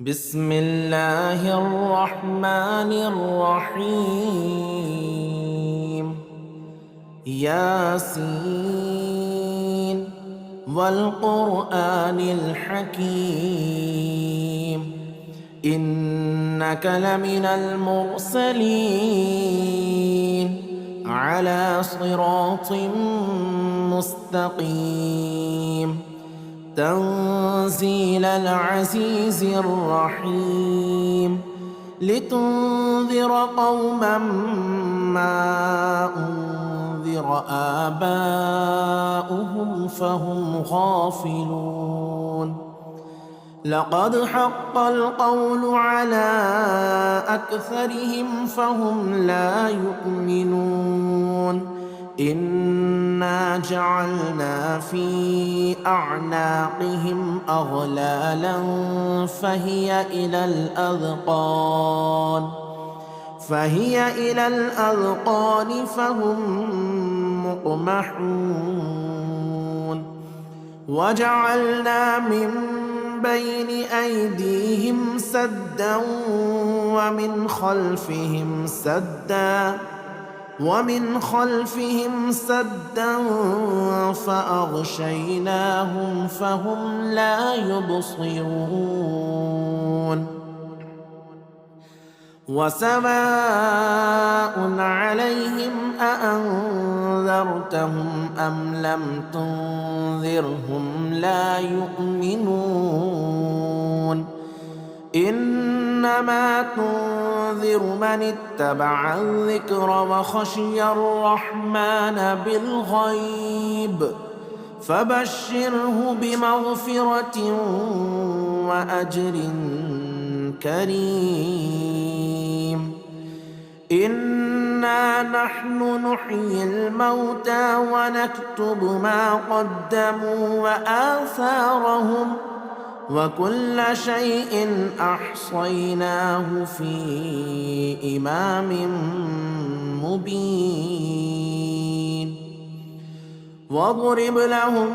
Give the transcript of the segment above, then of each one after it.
بسم الله الرحمن الرحيم. ياسين والقرآن الحكيم إنك لمن المرسلين على صراط مستقيم تنزيل العزيز الرحيم لتنذر قوما ما أنذر آباؤهم فهم غافلون. لقد حق القول على أكثرهم فهم لا يؤمنون. إنا جعلنا في أعناقهم أغلالا فهي إلى الأذقان فهم مقمحون. وجعلنا من بين أيديهم سدا ومن خلفهم سدا فأغشيناهم فهم لا يبصرون. وسواء عليهم أأنذرتهم أم لم تنذرهم لا يؤمنون. إنما تنذر من اتبع الذكر وخشي الرحمن بالغيب فبشره بمغفرة وأجر كريم. إنا نحن نحيي الموتى ونكتب ما قدموا وآثارهم وكل شيء أحصيناه في إمام مبين. واضرب لهم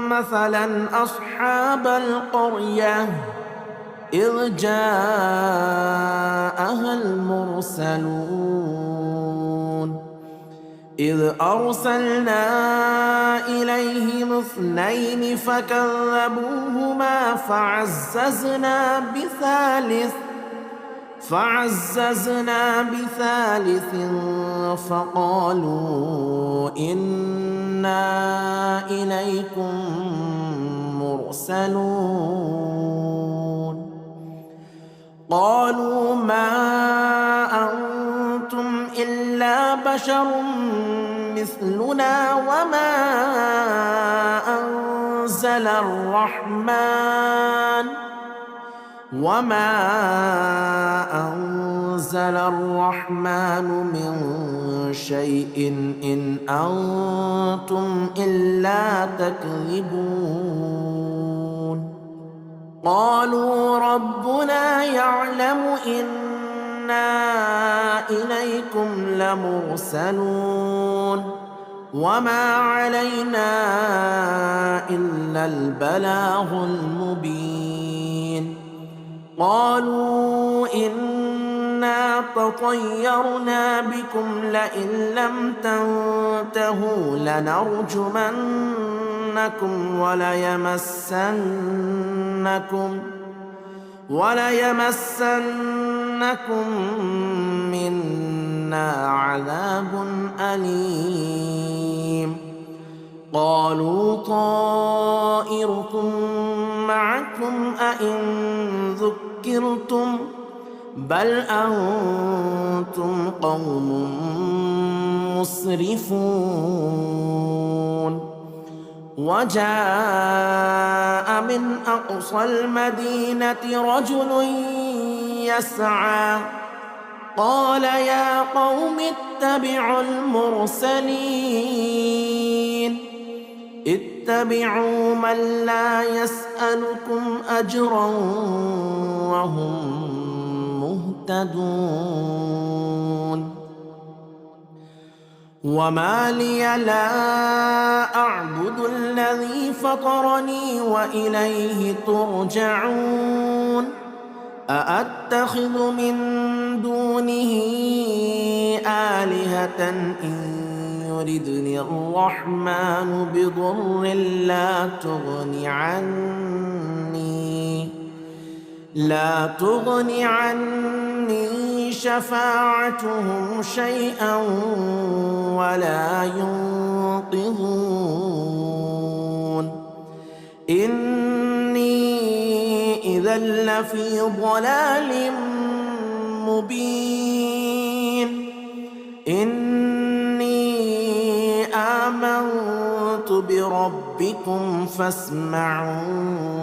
مثلا أصحاب القرية إذ جاءها المرسلون إذ أرسلنا إليهم 2 فكذبوهما فعززنا بثالث فقالوا إنا إليكم مرسلون. قالوا ما أنتم إلا بشر مثلنا وما أنزل الرحمن من شيء إن أنتم إلا تكذبون. قالوا ربنا يعلم إنا إليكم لمرسلون وما علينا إلا البلاغ المبين. قالوا إنا تطيرنا بكم لئن لم تنتهوا لنرجمنكم وليمسنكم منا عذاب أليم. قالوا طائركم معكم أئن ذكرتم بل أنتم قوم مسرفون. وجاء من أقصى المدينة رجل يسعى قال يا قوم اتبعوا المرسلين اتبعوا من لا يسألكم أجرا وهم مهتدون. وما لي لا أعبد الذي فطرني وإليه ترجعون. أأتخذ من دونه آلهة إن يردني الرحمن بضر لا تغن عني شفاعتهم شيئا ولا ينقذون إني إذا لفي ضلال مبين إني آمنت بربكم فاسمعون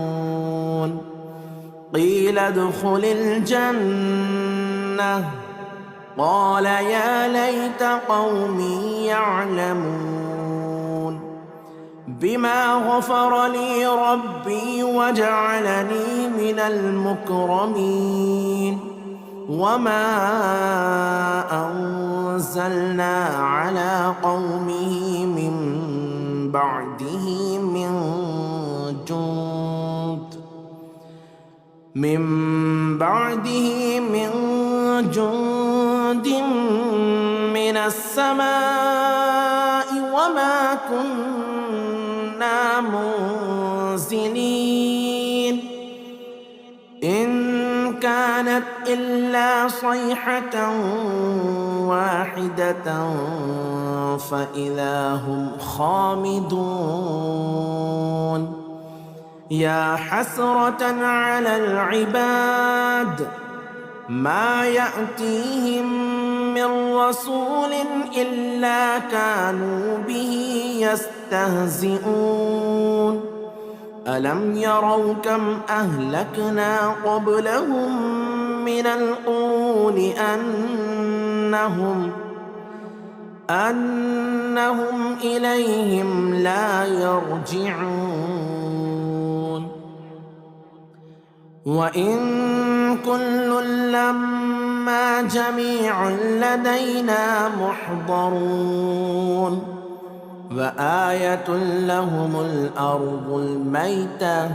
قيل ادخل الجنة قال يا ليت قومي يعلمون بما غفر لي ربي وجعلني من المكرمين وما أنزلنا على قومه من بعده من جند من السماء وما كنا منزلين إن كانت إلا صيحة واحدة فإذا هم خامدون يا حسرة على العباد ما يأتيهم من رسول إلا كانوا به يستهزئون ألم يروا كم أهلكنا قبلهم من القرون أنهم إليهم لا يرجعون وإن كل لما جميع لدينا محضرون وآية لهم الأرض الميتة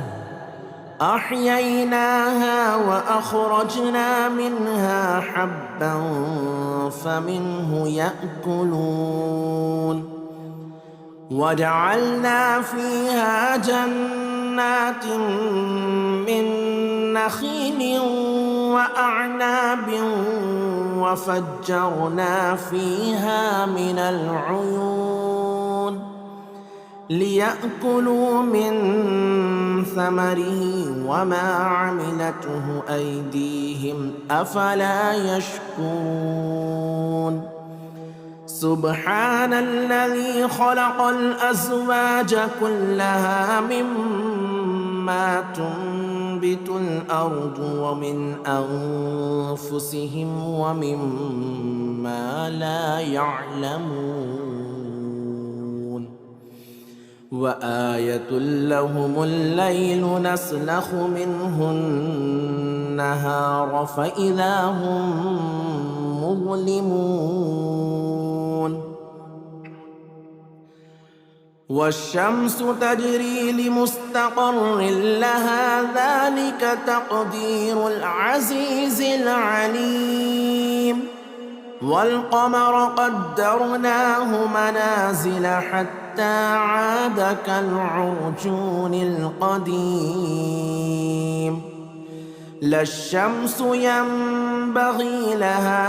أحييناها وأخرجنا منها حبا فمنه يأكلون وجعلنا فيها جنات من نخيل وأعناب وفجرنا فيها من العيون ليأكلوا من ثمره وما عملته أيديهم أفلا يشكرون سبحان الذي خلق الأزواج كلها مما تنبت الأرض ومن أنفسهم ومما لا يعلمون وآية لهم الليل نسلخ منه النهار فإذا هم مظلمون والشمس تجري لمستقر لها ذلك تقدير العزيز العليم والقمر قدرناه منازل حتى عاد كالعرجون القديم لا الشمس ينبغي لها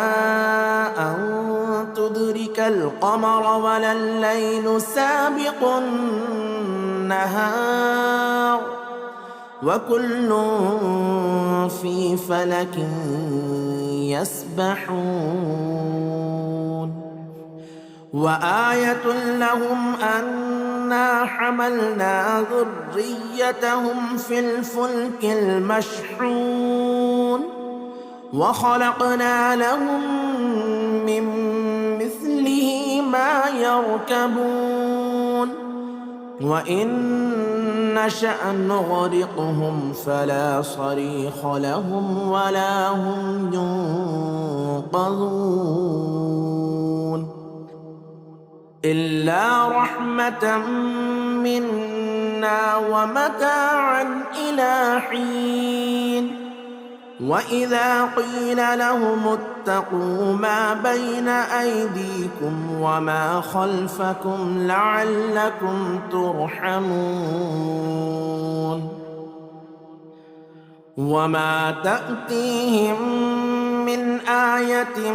أن تدرك القمر ولا الليل سابق النهار وكل في فلك يسبحون وآية لهم أنا حملنا ذريتهم في الفلك المشحون وخلقنا لهم من مثله ما يركبون وإن نشأ نغرقهم فلا صريخ لهم ولا هم ينقذون إلا رحمة منا ومتاعا إلى حين وإذا قيل لهم اتقوا ما بين أيديكم وما خلفكم لعلكم ترحمون وما تأتيهم من آية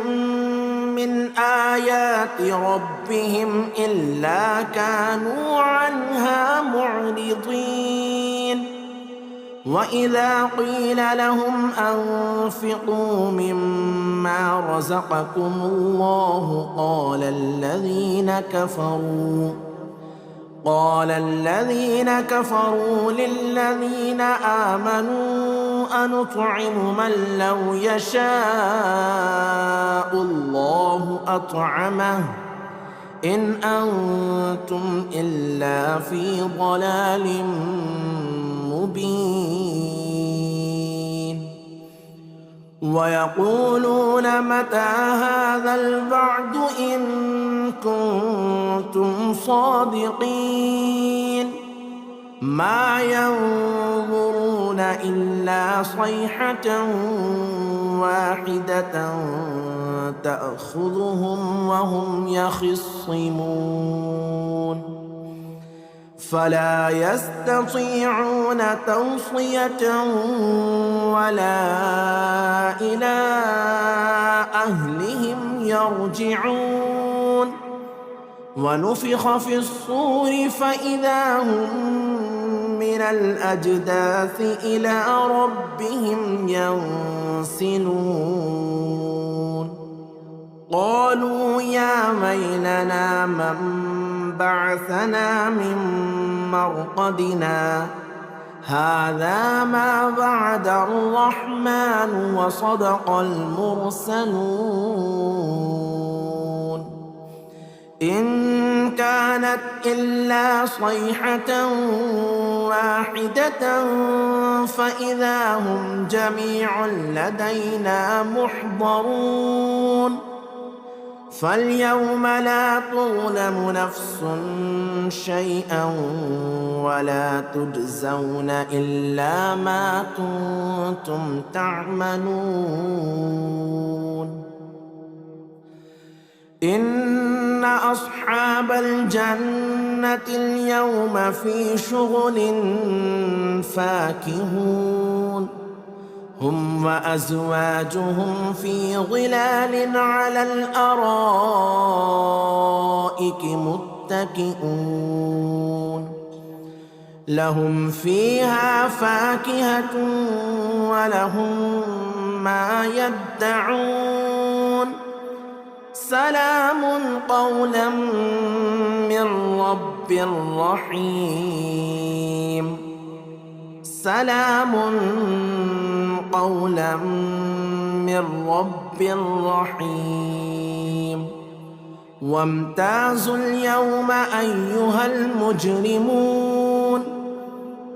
من آيات ربهم إلا كانوا عنها معرضين وإذا قيل لهم أنفقوا مما رزقكم الله قال الذين كفروا للذين آمنوا أنطعم من لو يشاء الله أطعمه إن أنتم إلا في ضلال مبين ويقولون متى هذا الوعد إن كنتم صادقين ما ينظرون إلا صيحة واحدة تأخذهم وهم يخصمون فلا يستطيعون توصية ولا إلى أهلهم يرجعون ونفخ في الصور فإذا هم من الأجداث إلى ربهم ينسلون قالوا يا ويلنا من بعثنا من مرقدنا هذا ما وعد الرحمن وصدق المرسلون إن كانت إلا صيحة واحدة فإذا هم جميع لدينا محضرون فاليوم لا تظلم نفس شيئا ولا تجزون إلا ما كنتم تعملون إن أصحاب الجنة اليوم في شغل فاكهون هم وأزواجهم في ظلال على الأرائك متكئون لهم فيها فاكهة ولهم ما يدعون سلام قولا من رب رحيم سلام قولا من رب رحيم وامتازوا اليوم أيها المجرمون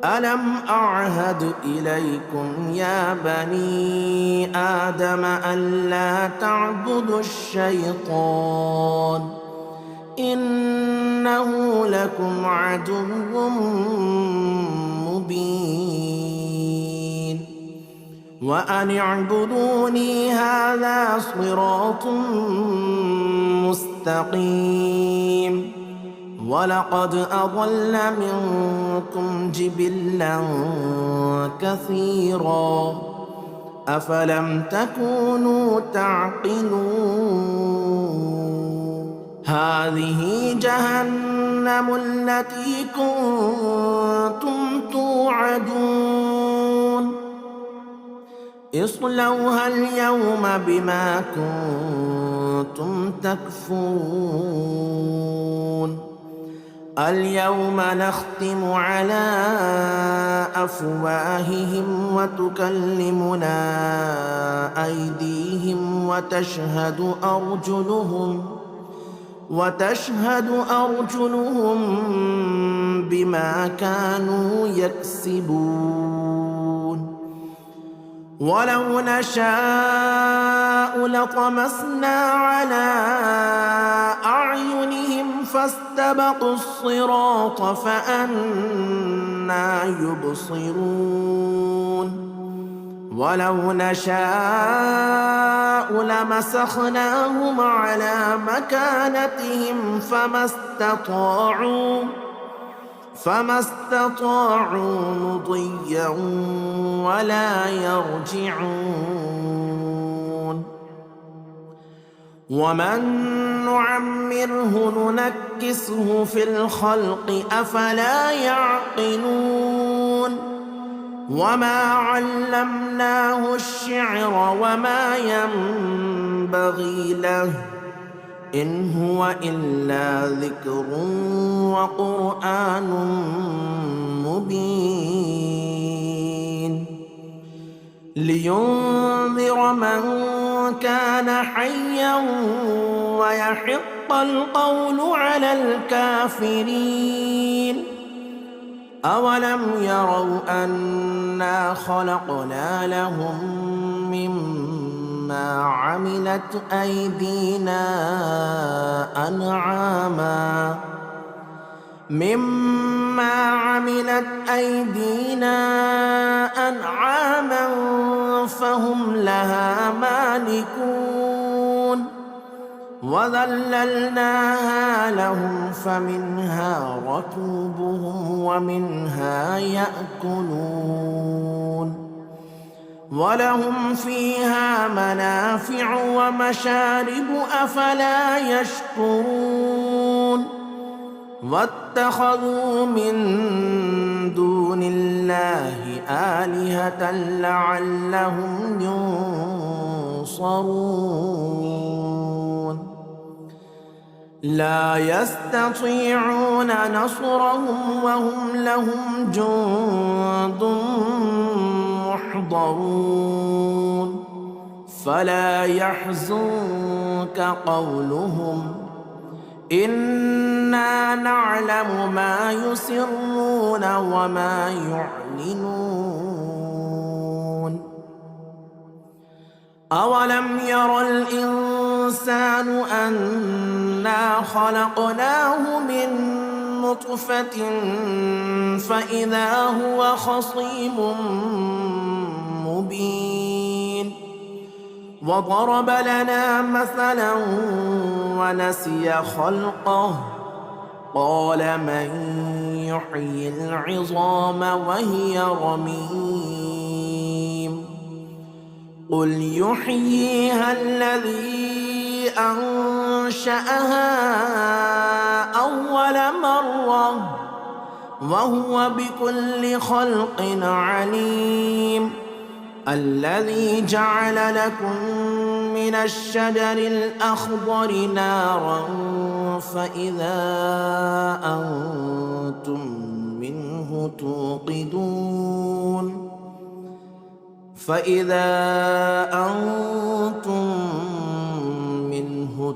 ألم أعهد إليكم يا بني آدم ألا تعبدوا الشيطان إنه لكم عدو مبين وأن اعبدوني هذا صراط مستقيم ولقد أضل منكم جبلا كثيرا أفلم تكونوا تعقلون هذه جهنم التي كنتم توعدون اصلوها اليوم بما كنتم تكفرون اليوم نختم على أفواههم وتكلمنا أيديهم وتشهد أرجلهم بما كانوا يكسبون ولو نشاء لطمسنا على أعينهم فاستبقوا الصراط فأنى يبصرون ولو نشاء لمسخناهم على مكانتهم فما استطاعوا مضيا ولا يرجعون. ومن نعمره ننكسه في الخلق أفلا يعقلون. وما علمناه الشعر وما ينبغي له إن هو إلا ذكر وقرآن مبين لينذر من كان حيا ويحق القول على الكافرين. أولم يروا أنا خلقنا لهم مما عملت أيدينا أنعاما فهم لها مالكون. وذللناها لهم فمنها ركوبهم ومنها يأكلون ولهم فيها منافع ومشارب أفلا يشكرون. واتخذوا من دون الله آلهة لعلهم ينصرون. لا يستطيعون نصرهم وهم لهم جند محضرون. فلا يحزنك قولهم إنا نعلم ما يسرون وما يعلنون. أولم ير الإنسان أنا خلقناه من نطفة فإذا هو خصيم مبين. وضرب لنا مثلا ونسي خلقه قال من يحيي العظام وهي رميم. قل يحييها الذي أنشأها أول مرة وهو بكل خلق عليم. الذي جعل لكم من الشجر الأخضر نارا فإذا أنتم منه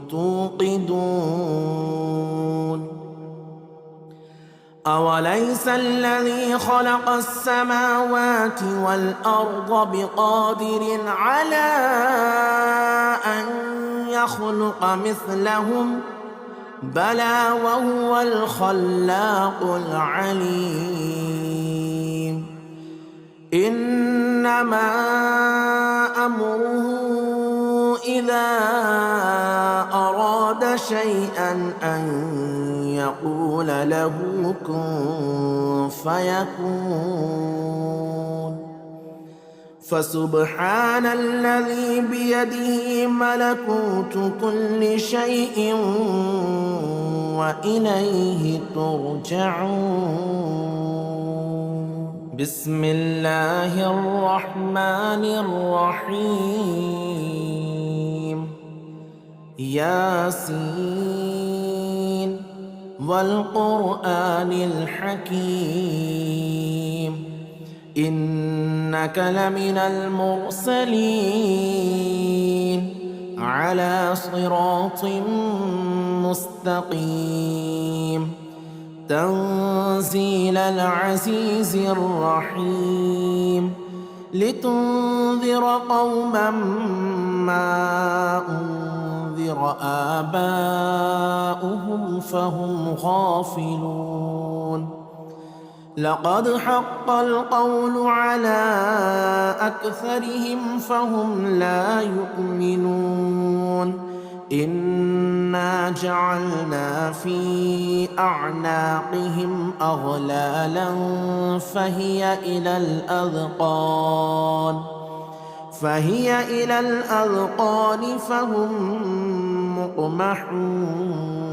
توقدون. أوليس الذي خلق السماوات والأرض بقادر على أن يخلق مثلهم بلى وهو الخلاق العليم. إنما أمره إذا أراد شيئا أن يقول له كن فيكون. فسبحان الذي بيده ملكوت كل شيء وإليه ترجعون. بسم الله الرحمن الرحيم. ياسين والقرآن الحكيم إنك لمن المرسلين على صراط مستقيم تنزيل العزيز الرحيم لتنذر قوما ما أنذر آباؤهم فهم غافلون لقد حق القول على أكثرهم فهم لا يؤمنون إنا جعلنا في أعناقهم أغلالا فهي إلى الأذقان فهم مقمحون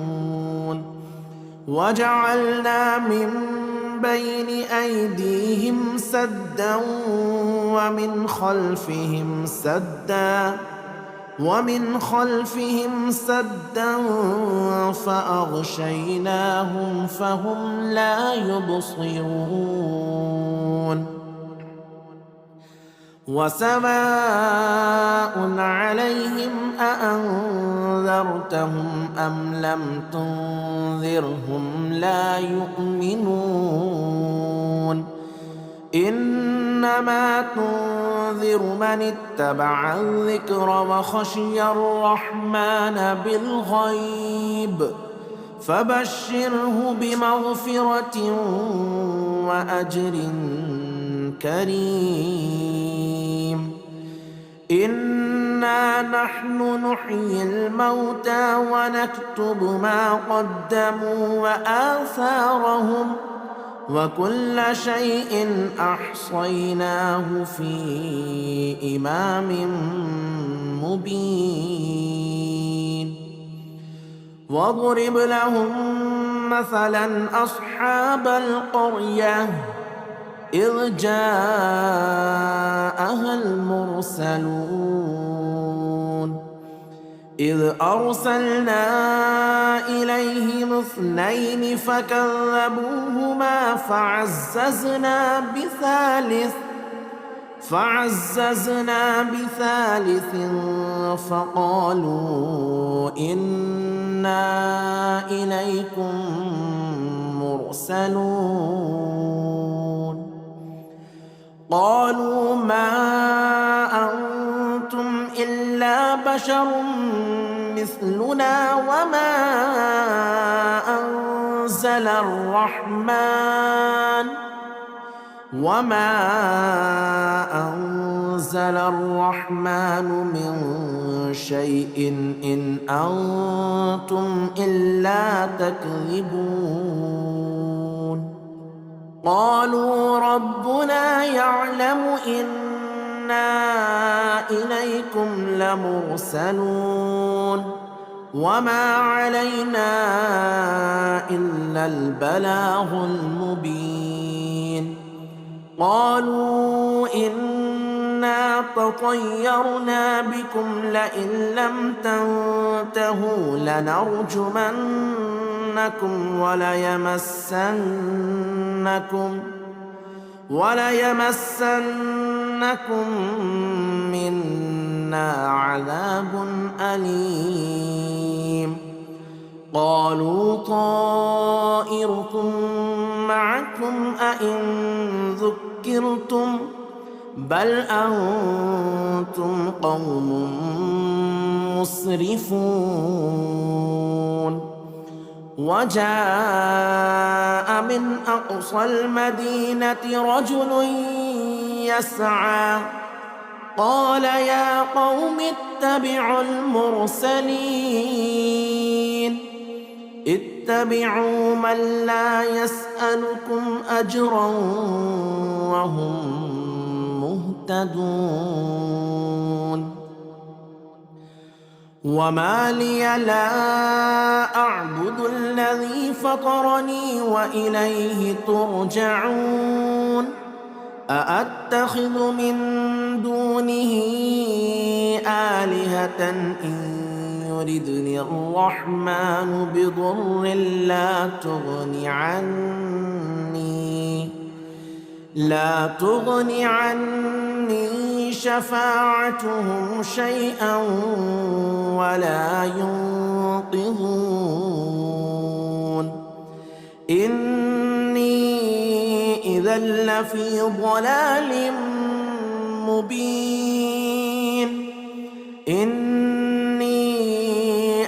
وجعلنا من بين أيديهم سدا ومن خلفهم سدا فأغشيناهم فهم لا يبصرون وسواء عليهم أأنذرتهم أم لم تنذرهم لا يؤمنون إنما تنذر من اتبع الذكر وخشي الرحمن بالغيب فبشره بمغفرة وأجر كريم إنا نحن نحيي الموتى ونكتب ما قدموا وآثارهم وكل شيء أحصيناه في إمام مبين واضرب لهم مثلا أصحاب القرية إذ جاءها المرسلون إذ أرسلنا إليهم 2 فكذبوهما فعززنا بثالث فقالوا إنا إليكم مرسلون قالوا ما أنتم إلا بشر مثلنا وما أنزل الرحمن من شيء إن أنتم إلا تكذبون قالوا ربنا يعلم إنا إليكم لمرسلون وما علينا إلا البلاغ المبين قالوا إنا تطيرنا بكم لئن لم تنتهوا لنرجمنكم وليمسنكم منا عذاب أليم قالوا طائركم معكم أئن ذكرتم بل أنتم قوم مسرفون وجاء من أقصى المدينة رجل يسعى قال يا قوم اتبعوا المرسلين اتبعوا من لا يسألكم أجرا وهم مهتدون وما لي لا أعبد الذي فطرني وإليه ترجعون أأتخذ من دونه آلهة إن يردني الرحمن بضر لا تغني عني شفاعتهم شيئا ولا ينقذون إني إذا لفي ضلال مبين إني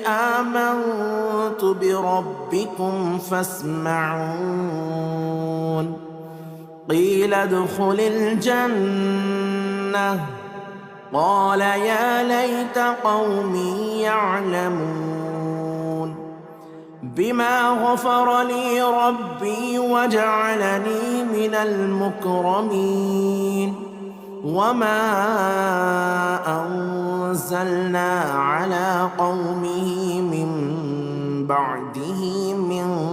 آمنت بربكم فاسمعون قيل ادخل الجنة قال يا ليت قومي يعلمون بما غفر لي ربي وجعلني من المكرمين وما أنزلنا على قومه من بعده من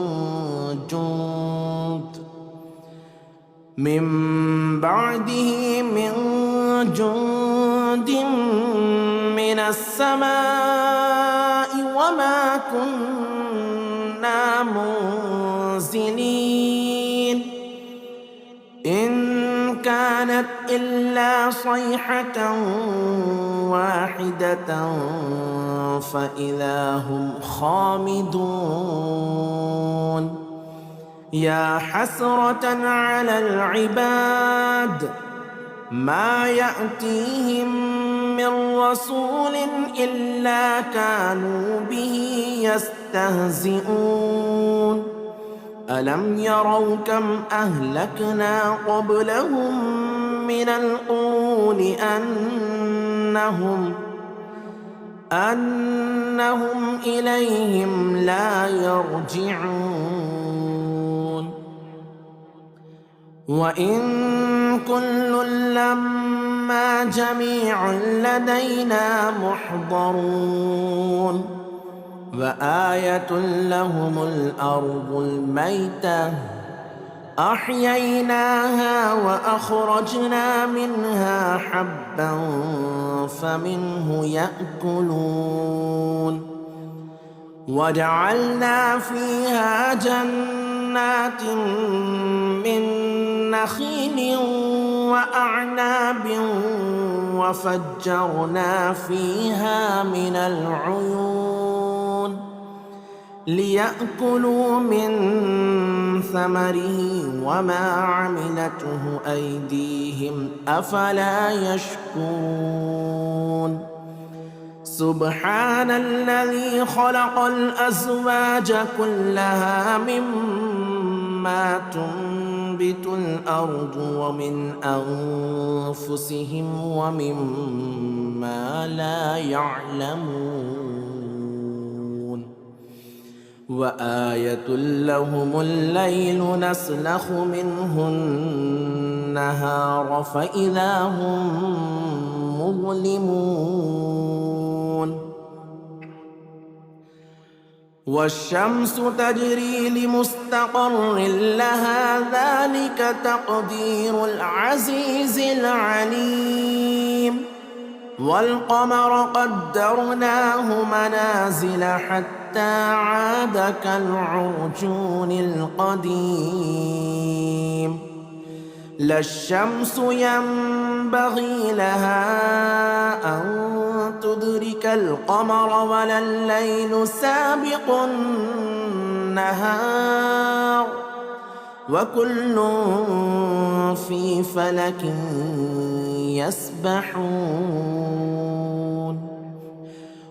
جند من السماء وما كنا منزلين إن كانت إلا صيحة واحدة فإذا هم خامدون يا حسرة على العباد ما يأتيهم من رسول إلا كانوا به يستهزئون ألم يروا كم أهلكنا قبلهم من القرون أنهم إليهم لا يرجعون وإن كل لما جميع لدينا محضرون وآية لهم الأرض الميتة أحييناها وأخرجنا منها حبا فمنه يأكلون وجعلنا فيها جنات من نخيل وأعناب وفجرنا فيها من العيون ليأكلوا من ثمره وما عملته أيديهم أفلا يشكرون سبحان الذي خلق الأزواج كلها مما تنبت الأرض ومن أنفسهم ومما لا يعلمون وآية لهم الليل نسلخ منه النهار فإذا هم مظلمون والشمس تجري لمستقر لها ذلك تقدير العزيز العليم والقمر قدرناه منازل حتى عاد كالعرجون القديم لا الشمس ينبغي لها أن تدرك القمر ولا الليل سابق النهار وكل في فلك يسبحون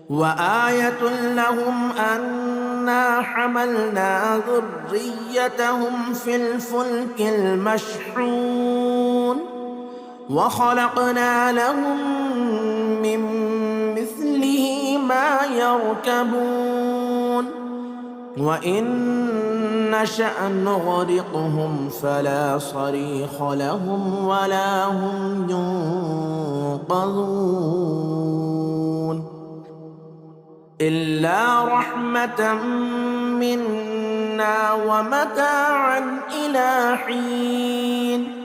وآية لهم أنا حملنا ذريتهم في الفلك المشحون وخلقنا لهم من مثله ما يركبون وإن نشأ نغرقهم فلا صريخ لهم ولا هم ينقذون إلا رحمة منا ومتاعا إلى حين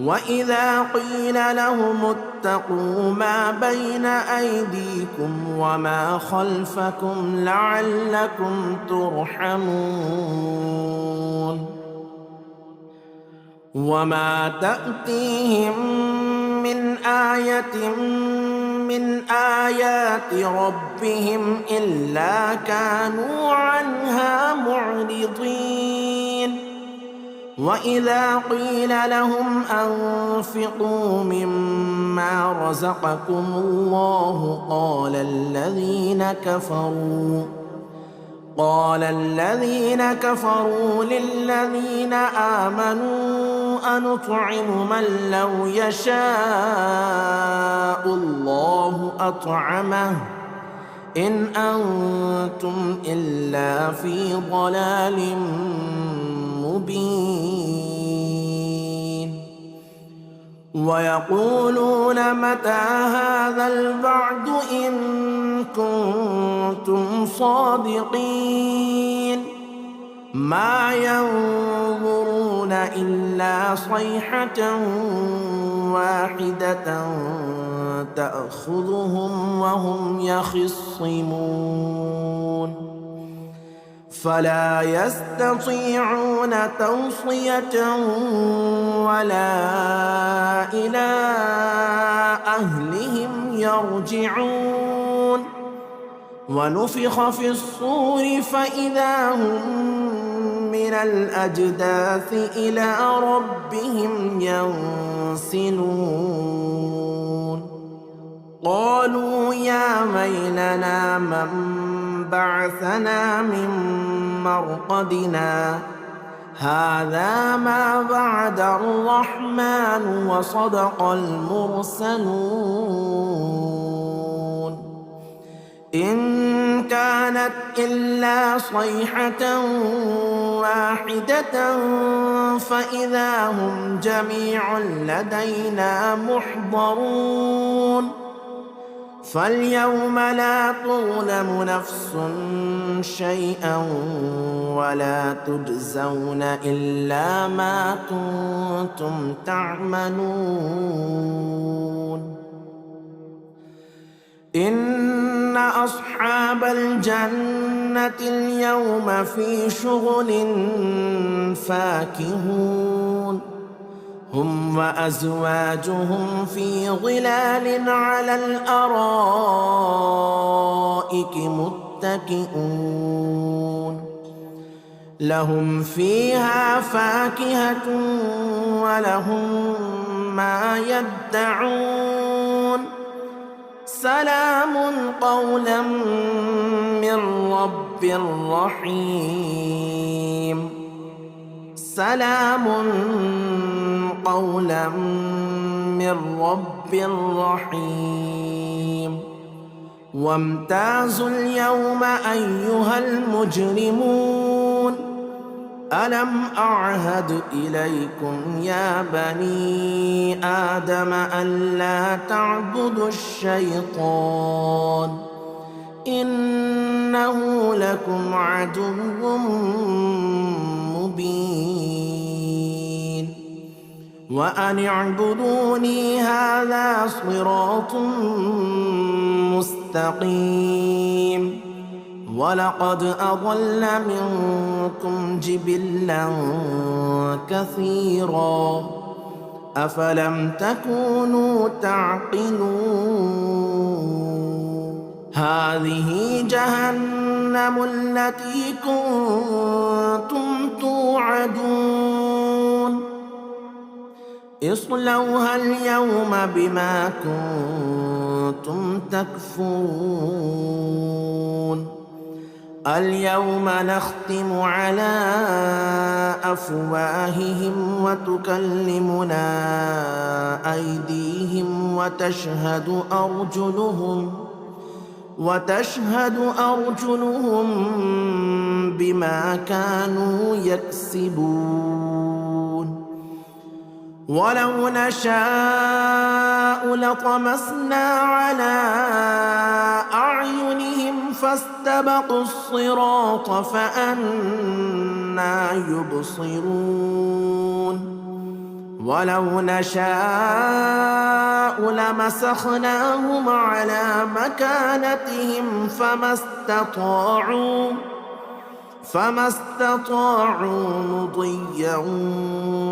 وإذا قيل لهم اتقوا ما بين أيديكم وما خلفكم لعلكم ترحمون وما تأتيهم من آية من آيات ربهم إلا كانوا عنها معرضين وإذا قيل لهم أنفقوا مما رزقكم الله قال الذين كفروا للذين آمنوا أنطعم من لو يشاء الله أطعمه إن أنتم إلا في ضلال مبين ويقولون متى هذا الوعد إن كنتم صادقين ما ينظرون إلا صيحة واحدة تأخذهم وهم يخصمون فلا يستطيعون توصية ولا إلى أهلهم يرجعون ونفخ في الصور فإذا هم من الأجداث إلى ربهم ينسلون قالوا يا ويلنا من بعثنا من مرقدنا هذا ما وعد الرحمن وصدق المرسلون إن كانت إلا صيحة واحدة فإذا هم جميع لدينا محضرون فاليوم لا تظلم نفس شيئا ولا تجزون إلا ما كنتم تعملون إن أصحاب الجنة اليوم في شغل فاكهون هم وأزواجهم في ظلال على الأرائك متكئون لهم فيها فاكهة ولهم ما يدعون سلام قولا من رب رحيم سلام قولا من رب رحيم وامتازوا اليوم أيها المجرمون ألم أعهد إليكم يا بني آدم ألا تعبدوا الشيطان إنه لكم عدو مبين وأن اعبدوني هذا صراط مستقيم ولقد أضل منكم جبلا كثيرا أفلم تكونوا تعقلون هذه جهنم التي كنتم توعدون اصلوها اليوم بما كنتم تكفرون اليوم نختم على أفواههم وتكلمنا أيديهم وتشهد أرجلهم بما كانوا يكسبون ولو نشاء لطمسنا على أعينهم فاستبقوا الصراط فأنى يبصرون ولو نشاء لمسخناهم على مكانتهم فما استطاعوا مضيا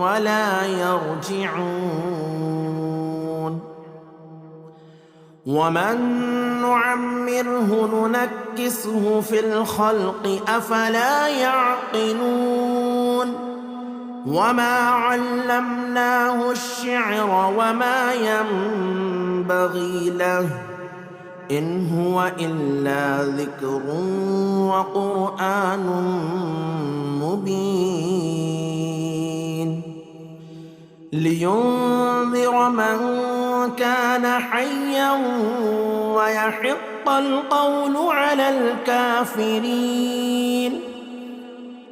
ولا يرجعون ومن نعمره ننكسه في الخلق أفلا يعقلون وما علمناه الشعر وما ينبغي له إن هو إلا ذكر وقرآن مبين لينذر من كان حيا ويحق القول على الكافرين.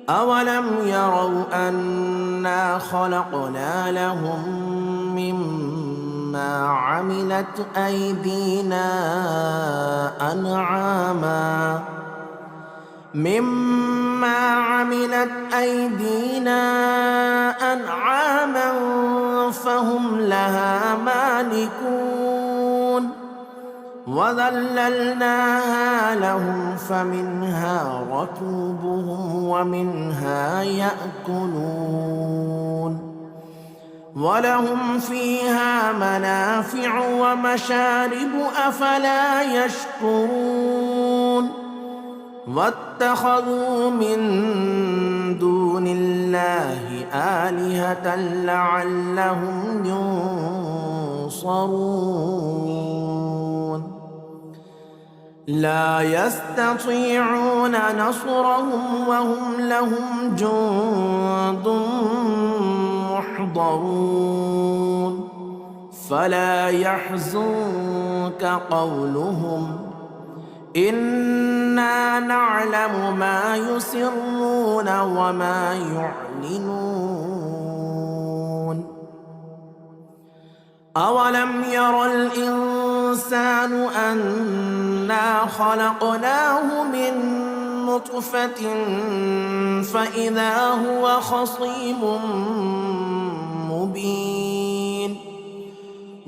أولم يروا أنا خلقنا لهم مما عملت أيدينا أنعاما فهم لها مالكون وذللناها لهم فمنها ركوبهم ومنها يأكلون ولهم فيها منافع ومشارب أفلا يشكرون واتخذوا من دون الله آلهة لعلهم ينصرون لا يستطيعون نصرهم وهم لهم جند محضرون فلا يحزنك قولهم إنا نعلم ما يسرون وما يعلنون أولم ير الإنسان أنا خلقناه من نطفة فإذا هو خصيم مبين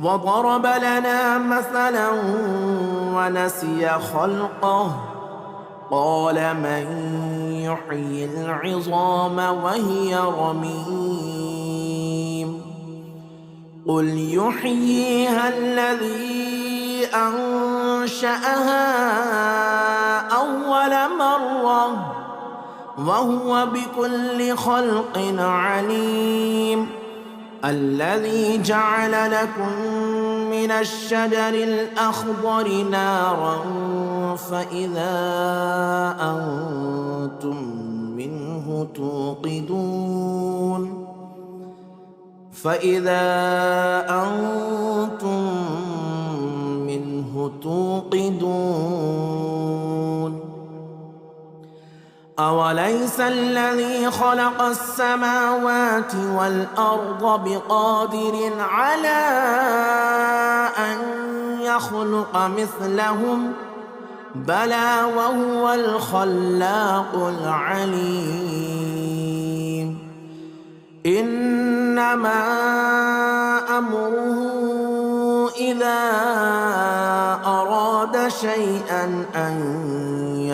وضرب لنا مثلا ونسي خلقه قال من يحيي العظام وهي رميم قل يحييها الذي أنشأها أول مرة وهو بكل خلق عليم الذي جعل لكم من الشجر الأخضر نارا فإذا أنتم منه توقدون أوليس الذي خلق السماوات والأرض بقادر على أن يخلق مثلهم بلى وهو الخلاق العليم إنما أمره إذا أراد شيئا أن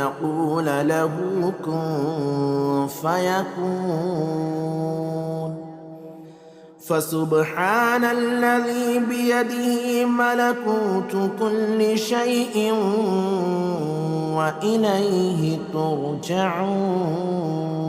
يقول له كن فيكون فسبحان الذي بيده ملكوت كل شيء وإليه ترجعون.